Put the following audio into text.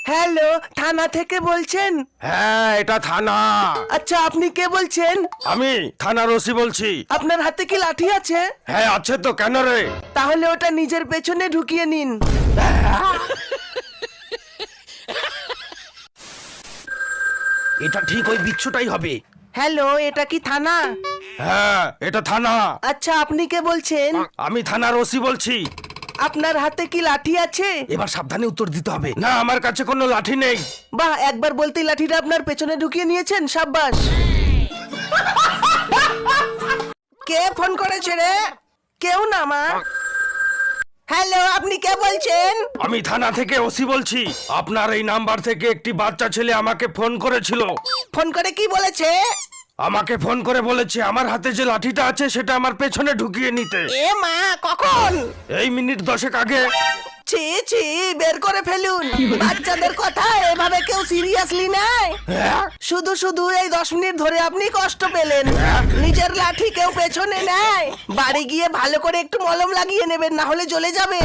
Hello, থানা থেকে বলছেন? হ্যাঁ, এটা থানা। আচ্ছা, আপনি কে বলছেন? আমি থানার ওসি বলছি। আপনার হাতে কি লাঠি আছে? হ্যাঁ আছে তো, কেন রে? তাহলে ওটা নিজের পেছনে ঢুকিয়ে নিন। এটা ঠিক ওই বিচ্ছুটাই হবে। হ্যালো, এটা কি থানা? হ্যাঁ, এটা থানা। আচ্ছা, আপনি কে বলছেন? আমি থানার ওসি বলছি। আপনার হাতে কি লাঠি আছে? এবার সাবধানে উত্তর দিতে হবে। না, আমার কাছে কোনো লাঠি নেই। বাহ, একবার বলতেই লাঠিটা আপনার পেছনে ঢুকিয়ে নিয়েছেন, সাব্বাস। কে ফোন করেছে রে? কেউ না মা। হ্যালো, আপনি কে বলছেন? আমি থানা থেকে ওসি বলছি। আপনার এই নাম্বার থেকে একটি বাচ্চা ছেলে আমাকে ফোন করেছিল। ফোন করে কি বলেছে? আমাকে ফোন করে বলেছে আমার হাতে যে লাঠিটা আছে সেটা আমার পেছনে ঢুকিয়ে নিতে। এ মা, কখন? এই মিনিট 10 আগে। ছি ছি, বের করে ফেলুন। বাচ্চাদের কথা এভাবে কেউ সিরিয়াসলি নেয়? হ্যাঁ? শুধু শুধু এই 10 মিনিট ধরে আপনি কষ্ট পেলেন। নিজের লাঠি কেউ পেছনে নেয়? বাড়ি গিয়ে ভালো করে একটু মলম লাগিয়ে নেবেন, না হলে জ্বলে যাবে।